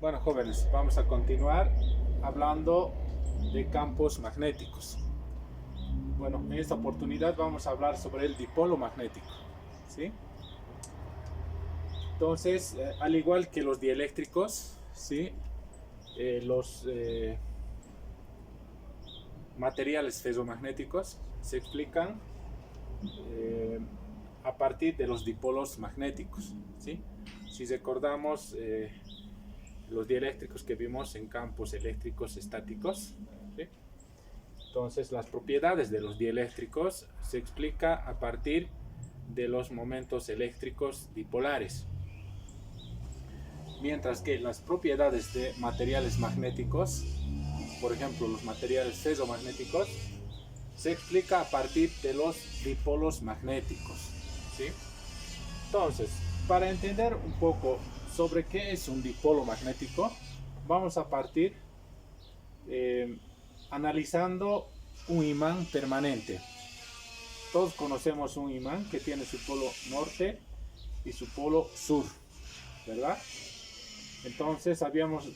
Bueno, jóvenes, vamos a continuar hablando de campos magnéticos. Bueno, en esta oportunidad vamos a hablar sobre el dipolo magnético, ¿sí? Entonces, al igual que los dieléctricos, ¿sí? Los materiales ferromagnéticos se explican eh, a partir de los dipolos magnéticos, ¿sí? Si recordamos los dieléctricos que vimos en campos eléctricos estáticos, ¿sí? Entonces, las propiedades de los dieléctricos se explica a partir de los momentos eléctricos dipolares, mientras que las propiedades de materiales magnéticos, por ejemplo los materiales ferromagnéticos, se explica a partir de los dipolos magnéticos, ¿sí? Entonces, para entender un poco sobre qué es un dipolo magnético, vamos a partir analizando un imán permanente. Todos conocemos un imán que tiene su polo norte y su polo sur, ¿verdad? Entonces habíamos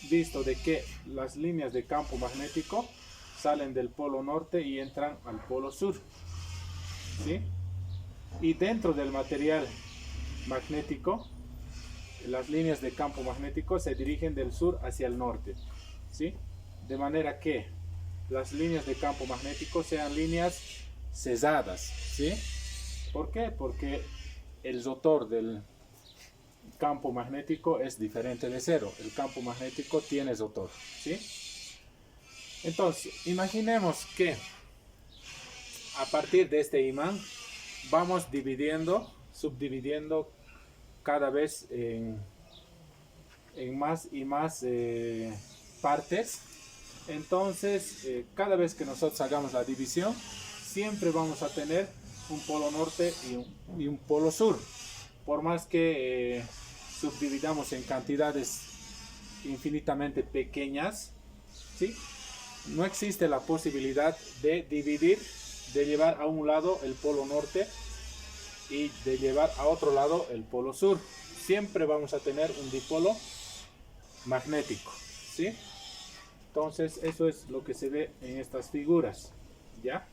visto de que las líneas de campo magnético salen del polo norte y entran al polo sur, ¿sí? Y dentro del material magnético, las líneas de campo magnético se dirigen del sur hacia el norte, ¿sí? De manera que las líneas de campo magnético sean líneas cesadas, ¿sí? ¿Por qué? Porque el rotor del campo magnético es diferente de cero. El campo magnético tiene rotor, ¿sí? Entonces, imaginemos que a partir de este imán vamos dividiendo, subdividiendo cada vez en más y más partes. Entonces, cada vez que nosotros hagamos la división, siempre vamos a tener un polo norte y un polo sur. Por más que subdividamos en cantidades infinitamente pequeñas, ¿sí? No existe la posibilidad de dividir, de llevar a un lado el polo norte y de llevar a otro lado el polo sur. Siempre vamos a tener un dipolo magnético, ¿sí? Entonces, eso es lo que se ve en estas figuras, ¿ya?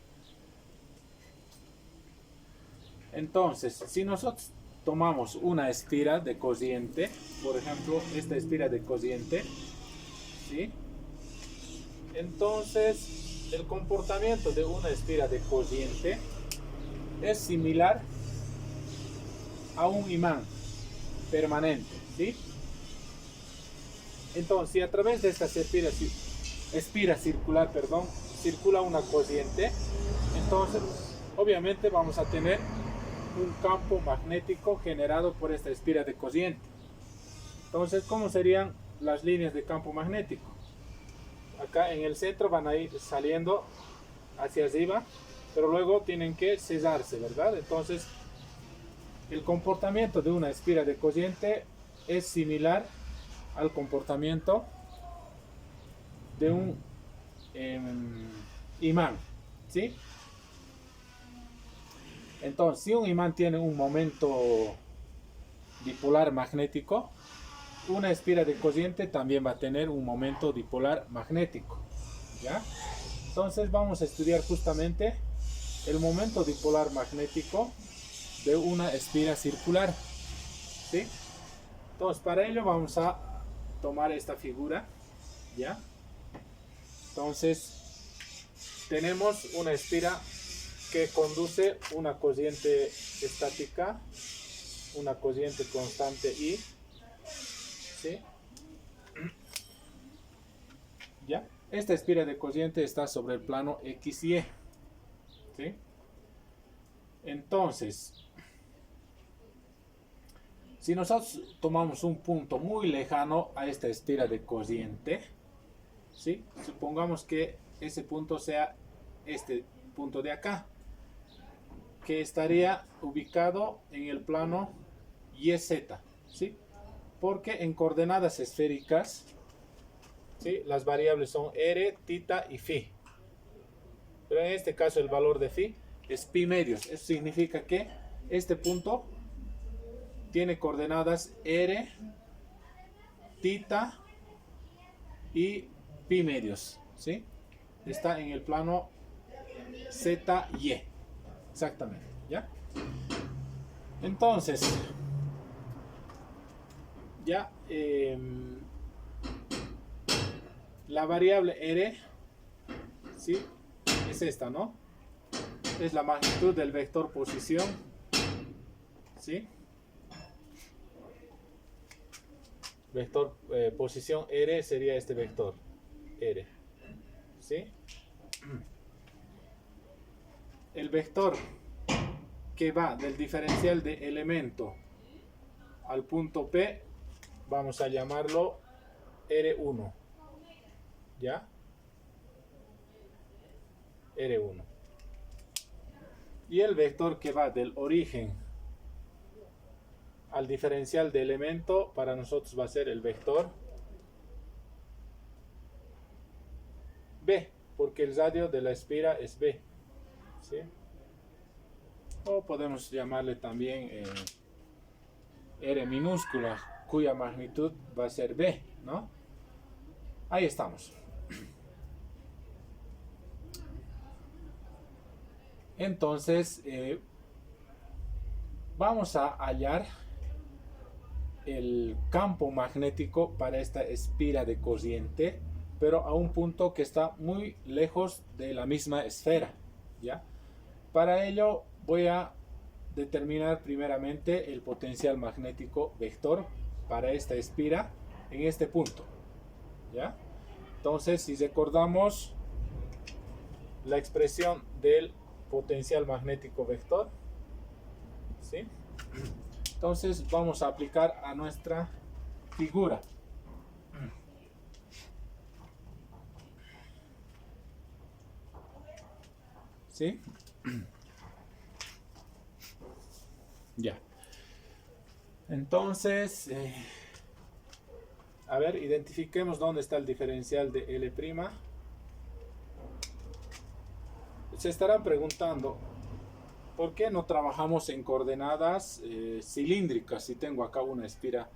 Entonces, si nosotros tomamos una esfera de cociente, por ejemplo, esta esfera de cociente, ¿sí? Entonces, el comportamiento de una esfera de cociente es similar a un imán permanente, ¿sí? Entonces, si a través de esta esfera circular, circula una corriente, entonces obviamente vamos a tener un campo magnético generado por esta esfera de corriente. Entonces, ¿cómo serían las líneas de campo magnético? Acá en el centro van a ir saliendo hacia arriba, pero luego tienen que cesarse, ¿verdad? Entonces, el comportamiento de una esfera de corriente es similar al comportamiento de un imán, ¿sí? Entonces, si un imán tiene un momento dipolar magnético, una esfera de corriente también va a tener un momento dipolar magnético, ¿ya? Entonces vamos a estudiar justamente el momento dipolar magnético de una esfera circular, ¿sí? Entonces, para ello vamos a tomar esta figura, ¿ya? Entonces, tenemos una esfera que conduce una corriente estática, una corriente constante I, ¿sí? ¿Ya? Esta esfera de corriente está sobre el plano X y Y, ¿sí? Entonces, si nosotros tomamos un punto muy lejano a esta esfera de corriente, ¿sí? Supongamos que ese punto sea este punto de acá, que estaría ubicado en el plano YZ, ¿sí? Porque en coordenadas esféricas, ¿sí? Las variables son r, tita y phi. Pero en este caso el valor de phi es pi medios. Eso significa que este punto tiene coordenadas r, tita y pi medios, ¿sí? Está en el plano ZY, exactamente, ¿ya? Entonces, ya la variable R, ¿sí? Es esta, ¿no? Es la magnitud del vector posición, ¿sí? Vector posición R sería este vector R, ¿sí? El vector que va del diferencial de elemento al punto P, vamos a llamarlo R1, ¿ya? R1. Y el vector que va del origen al diferencial de elemento, para nosotros va a ser el vector B, porque el radio de la espira es B, ¿sí? O podemos llamarle también R minúscula, cuya magnitud va a ser B, ¿no? Ahí estamos. Entonces, vamos a hallar el campo magnético para esta espira de corriente, pero a un punto que está muy lejos de la misma esfera, ¿ya? Para ello voy a determinar primeramente el potencial magnético vector para esta espira en este punto, ¿ya? Entonces, si recordamos la expresión del potencial magnético vector, ¿sí? Entonces vamos a aplicar a nuestra figura. ¿Sí? Ya. Entonces, a ver, identifiquemos dónde está el diferencial de L'. Se estarán preguntando, ¿por qué no trabajamos en coordenadas cilíndricas si tengo acá una espira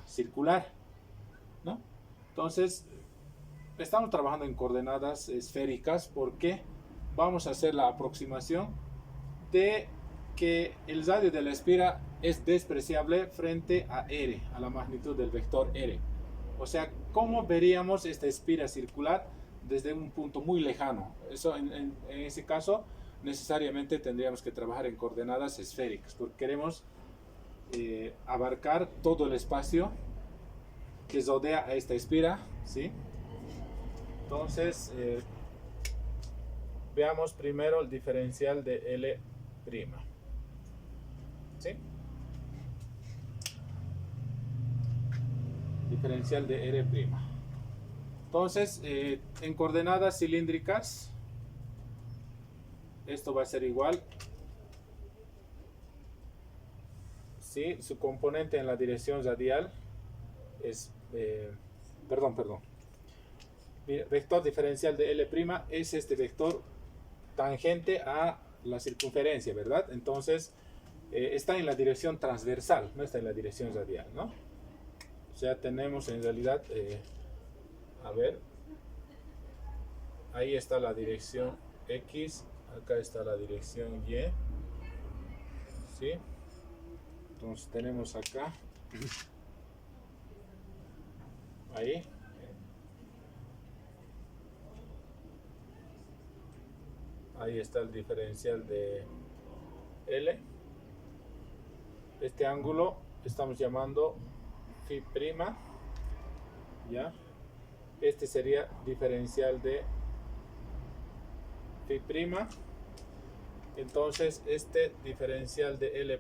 circular, ¿no? Entonces, estamos trabajando en coordenadas esféricas porque vamos a hacer la aproximación de que el radio de la espira es despreciable frente a R, a la magnitud del vector R. O sea, ¿cómo veríamos esta espira circular desde un punto muy lejano? Eso, en ese caso, necesariamente tendríamos que trabajar en coordenadas esféricas, porque queremos abarcar todo el espacio que rodea a esta espira, ¿sí? Entonces, veamos primero el diferencial de L', ¿sí? Diferencial de R'. Entonces, en coordenadas cilíndricas, esto va a ser igual, ¿sí? Su componente en la dirección radial es, vector diferencial de L' es este vector tangente a la circunferencia, ¿verdad? Entonces, está en la dirección transversal, no está en la dirección radial, ¿no? O sea, tenemos en realidad, a ver, ahí está la dirección X, acá está la dirección Y, ¿sí? Entonces tenemos acá, ahí, ahí está el diferencial de L. Este ángulo estamos llamando Φ', ¿ya? Este sería diferencial de Φ'. Entonces este diferencial de L'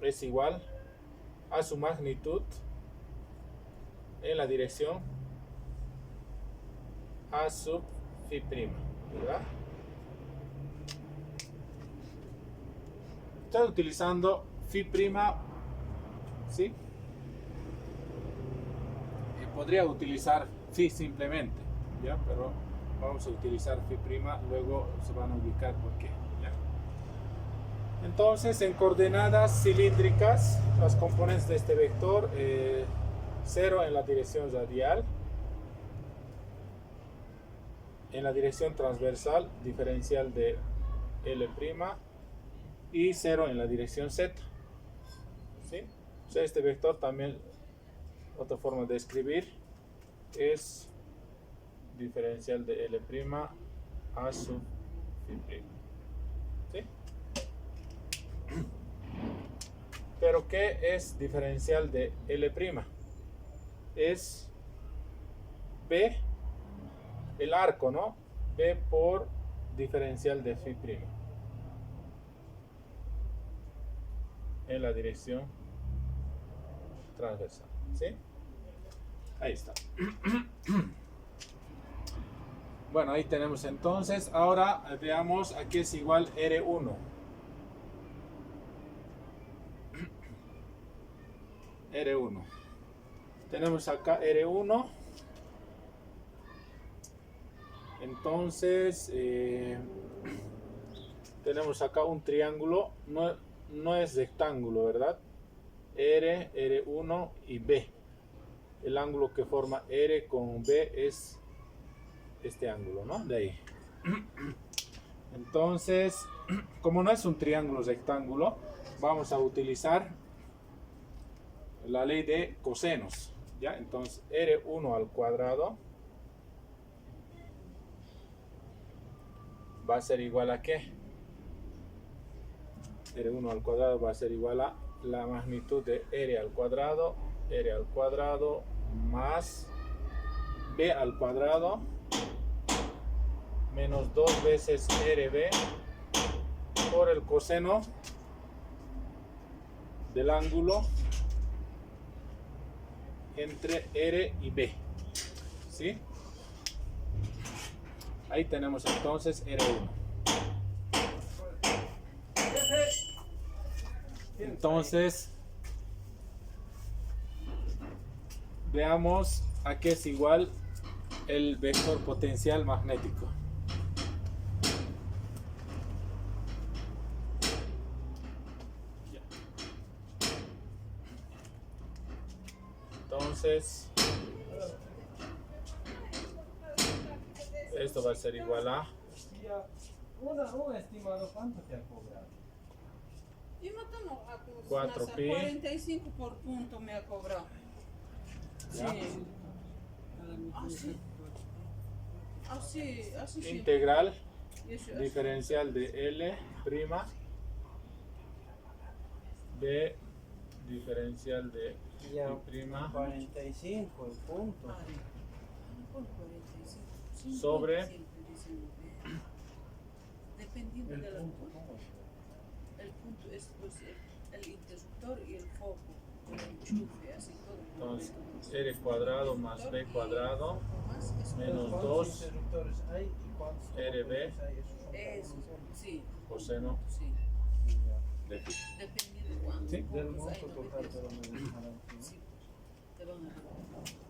es igual a su magnitud en la dirección A sub Φ', ¿verdad? Estoy utilizando Φ', ¿sí? Podría utilizar Φ simplemente, ¿ya? Pero vamos a utilizar Φ', luego se van a ubicar por qué, ¿ya? Entonces, en coordenadas cilíndricas, las componentes de este vector, 0 en la dirección radial, en la dirección transversal, diferencial de L' y 0 en la dirección Z. ¿Sí? O sea, este vector también, otra forma de escribir, es diferencial de L' a sub phi'. ¿Sí? Pero ¿qué es diferencial de L'? Es B, el arco, ¿no? B por diferencial de phi' en la dirección transversal. ¿Sí? Ahí está. Bueno, ahí tenemos entonces. Ahora veamos aquí es igual R1. R1. Tenemos acá R1. Entonces, tenemos acá un triángulo. No es rectángulo, ¿verdad? R, R1 y B. El ángulo que forma R con B es este ángulo, ¿no? De ahí. Entonces, como no es un triángulo rectángulo, vamos a utilizar la ley de cosenos. ¿Ya? Entonces, R1 al cuadrado va a ser igual a ¿qué? R1 al cuadrado va a ser igual a la magnitud de R al cuadrado más B al cuadrado menos 2 veces RB por el coseno del ángulo entre R y B. ¿Sí? Ahí tenemos entonces R1. Entonces, veamos a qué es igual el vector potencial magnético. Entonces, esto va a ser igual a Un estimado, ¿cuánto te ha cobrado? Yo no tengo 4 pi 45 por punto me ha cobrado. ¿ya? Sí. Así sí. Integral Eso, diferencial de L' B diferencial de Ya, phi' 45 el punto. ¿Por 45? Sobre dependiendo El de la punto, altura. ¿cómo es? El punto es pues, el interruptor y el foco, el enchufe, así todo. entonces R cuadrado más B cuadrado Más es menos ¿Cuántos 2 interruptores hay y cuántos RB conectores hay? Esos son Eso, todos. sí, coseno sí. Ya. de phi. Dependiendo de cuántos Sí. Del puntos hay, monto no total, metes. pero me dejarán. Sí, te van a dar.